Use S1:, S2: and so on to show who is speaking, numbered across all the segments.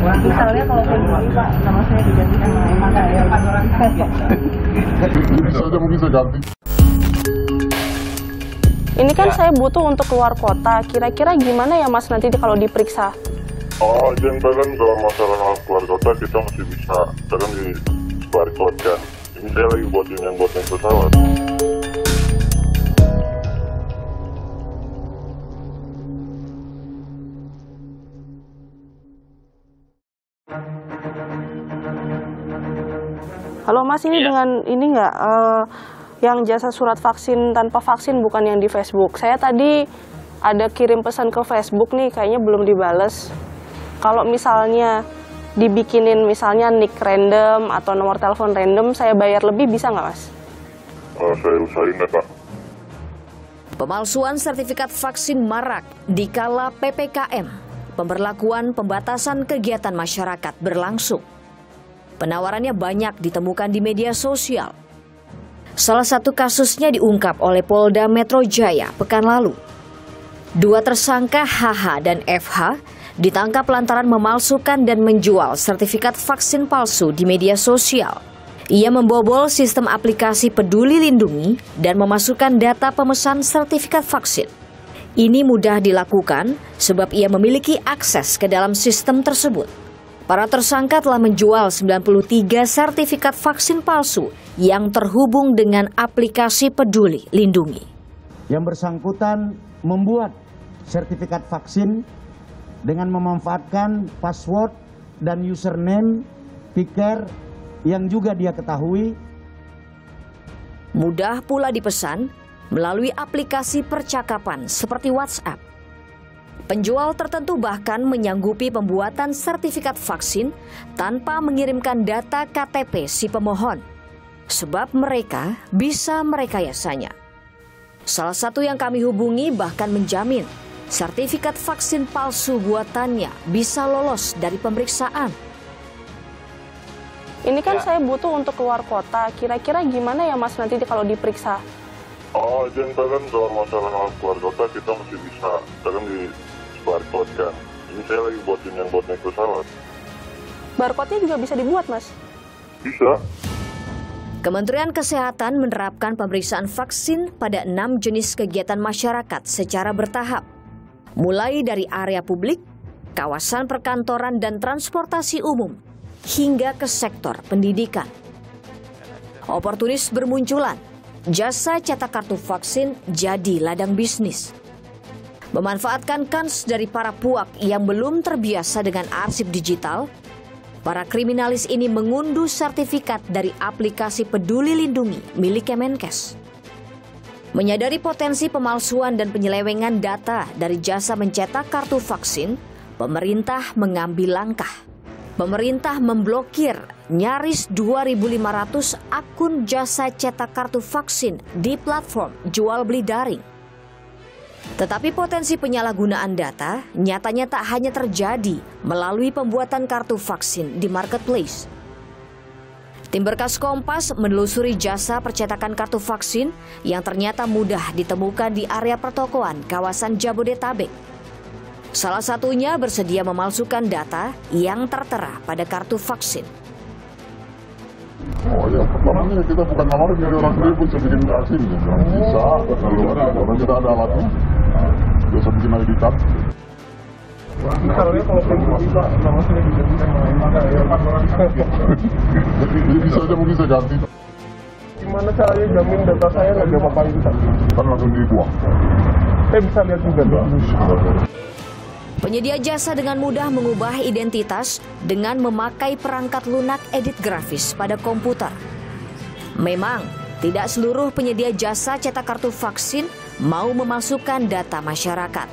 S1: Misalnya kalau begini Pak, nama saya diganti sama
S2: Bisa aja mungkin saya ganti.
S3: Ini kan saya butuh untuk keluar kota. Kira-kira gimana ya Mas nanti kalau diperiksa?
S2: Oh, yang kan kalau masalah keluar kota kita masih bisa. Sekarang di barcode kan. Ini saya lagi buatin yang buat naik pesawat.
S3: Halo Mas, ini dengan ini nggak yang jasa surat vaksin tanpa vaksin, bukan yang di Facebook. Saya tadi ada kirim pesan ke Facebook nih, kayaknya belum dibales. Kalau misalnya dibikinin misalnya nick random atau nomor telepon random, saya bayar lebih bisa nggak Mas?
S2: Saya usahain ya Pak.
S4: Pemalsuan sertifikat vaksin marak dikala PPKM, pemberlakuan pembatasan kegiatan masyarakat berlangsung. Penawarannya banyak ditemukan di media sosial. Salah satu kasusnya diungkap oleh Polda Metro Jaya pekan lalu. Dua tersangka HH dan FH ditangkap lantaran memalsukan dan menjual sertifikat vaksin palsu di media sosial. Ia membobol sistem aplikasi Peduli Lindungi dan memasukkan data pemesan sertifikat vaksin. Ini mudah dilakukan sebab ia memiliki akses ke dalam sistem tersebut. Para tersangka telah menjual 93 sertifikat vaksin palsu yang terhubung dengan aplikasi Peduli Lindungi.
S5: Yang bersangkutan membuat sertifikat vaksin dengan memanfaatkan password dan username piker yang juga dia ketahui.
S4: Mudah pula dipesan melalui aplikasi percakapan seperti WhatsApp. Penjual tertentu bahkan menyanggupi pembuatan sertifikat vaksin tanpa mengirimkan data KTP si pemohon, sebab mereka bisa merekayasanya. Salah satu yang kami hubungi bahkan menjamin sertifikat vaksin palsu buatannya bisa lolos dari pemeriksaan.
S3: Ini kan saya butuh untuk keluar kota. Kira-kira gimana ya Mas nanti kalau diperiksa?
S2: Oh, yang kan kalau masalah keluar kota kita masih bisa. Sekarang di barcode kan. Ini saya lagi buatin yang buat naik pesawat.
S3: Barcode-nya juga bisa dibuat Mas?
S2: Bisa.
S4: Kementerian Kesehatan menerapkan pemeriksaan vaksin pada 6 jenis kegiatan masyarakat secara bertahap. Mulai dari area publik, kawasan perkantoran dan transportasi umum, hingga ke sektor pendidikan. Oportunis bermunculan, jasa cetak kartu vaksin jadi ladang bisnis. Memanfaatkan kans dari para puak yang belum terbiasa dengan arsip digital, para kriminalis ini mengunduh sertifikat dari aplikasi Peduli Lindungi milik Kemenkes. Menyadari potensi pemalsuan dan penyelewengan data dari jasa mencetak kartu vaksin, pemerintah mengambil langkah. Pemerintah memblokir nyaris 2.500 akun jasa cetak kartu vaksin di platform jual beli daring. Tetapi potensi penyalahgunaan data nyatanya tak hanya terjadi melalui pembuatan kartu vaksin di marketplace. Tim Berkas Kompas menelusuri jasa percetakan kartu vaksin yang ternyata mudah ditemukan di area pertokoan kawasan Jabodetabek. Salah satunya bersedia memalsukan data yang tertera pada kartu vaksin.
S2: Oh ya, pertamanya kita bukan namarin dari orang sendiri pun bisa bikin vaksin. Bisa, kalau kita ada alatnya. Bisa bikin editan.
S1: Misalnya kalau begini Pak, nama saya diganti sama
S2: Jadi bisa aja mungkin saya ganti.
S1: Gimana caranya jamin data saya nggak diapa-apain Pak?
S2: Kan langsung dibuang.
S1: Saya bisa lihat juga dong.
S4: Penyedia jasa dengan mudah mengubah identitas dengan memakai perangkat lunak edit grafis pada komputer. Memang, tidak seluruh penyedia jasa cetak kartu vaksin mau memasukkan data masyarakat.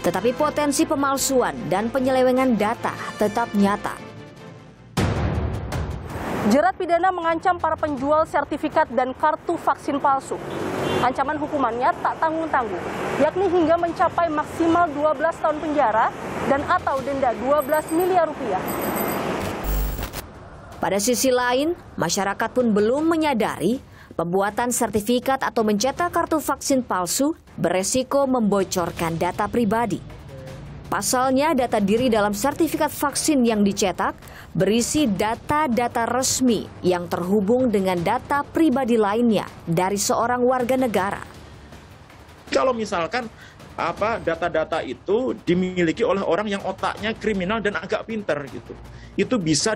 S4: Tetapi potensi pemalsuan dan penyelewengan data tetap nyata.
S3: Jerat pidana mengancam para penjual sertifikat dan kartu vaksin palsu. Ancaman hukumannya tak tanggung-tanggung, yakni hingga mencapai maksimal 12 tahun penjara dan atau denda 12 miliar rupiah.
S4: Pada sisi lain, masyarakat pun belum menyadari pembuatan sertifikat atau mencetak kartu vaksin palsu beresiko membocorkan data pribadi. Pasalnya, data diri dalam sertifikat vaksin yang dicetak berisi data-data resmi yang terhubung dengan data pribadi lainnya dari seorang warga negara.
S6: Kalau misalkan data-data itu dimiliki oleh orang yang otaknya kriminal dan agak pinter gitu, itu bisa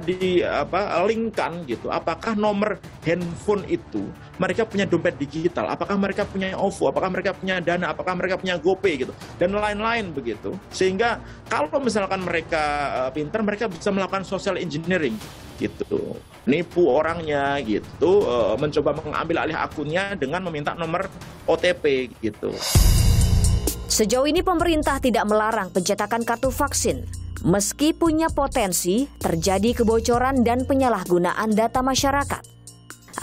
S6: linkkan gitu. Apakah nomor handphone itu mereka punya dompet digital, apakah mereka punya OVO, apakah mereka punya Dana, apakah mereka punya GoPay gitu, dan lain-lain begitu. Sehingga kalau misalkan mereka pinter, mereka bisa melakukan social engineering gitu, nipu orangnya gitu, mencoba mengambil alih akunnya dengan meminta nomor OTP gitu.
S4: Sejauh ini pemerintah tidak melarang pencetakan kartu vaksin, meski punya potensi terjadi kebocoran dan penyalahgunaan data masyarakat.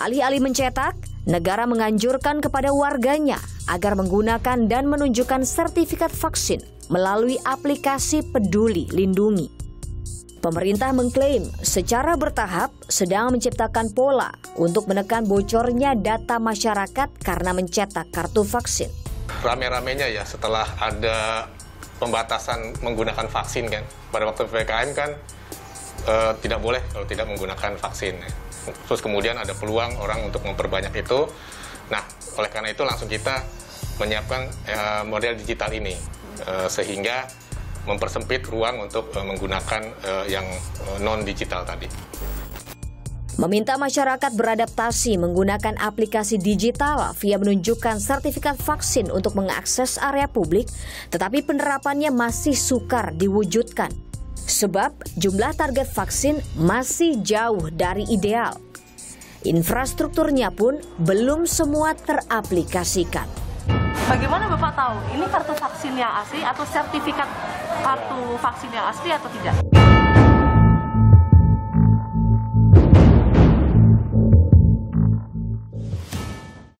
S4: Alih-alih mencetak, negara menganjurkan kepada warganya agar menggunakan dan menunjukkan sertifikat vaksin melalui aplikasi Peduli Lindungi. Pemerintah mengklaim secara bertahap sedang menciptakan pola untuk menekan bocornya data masyarakat karena mencetak kartu vaksin.
S7: Rame-ramenya ya setelah ada pembatasan menggunakan vaksin kan. Pada waktu PPKM kan tidak boleh kalau tidak menggunakan vaksin. Terus kemudian ada peluang orang untuk memperbanyak itu. Nah, oleh karena itu langsung kita menyiapkan model digital ini sehingga mempersempit ruang untuk menggunakan yang non-digital tadi.
S4: Meminta masyarakat beradaptasi menggunakan aplikasi digital via menunjukkan sertifikat vaksin untuk mengakses area publik, tetapi penerapannya masih sukar diwujudkan. Sebab jumlah target vaksin masih jauh dari ideal. Infrastrukturnya pun belum semua teraplikasikan.
S3: Bagaimana Bapak tahu ini kartu vaksin yang asli atau sertifikat kartu vaksin yang asli atau tidak?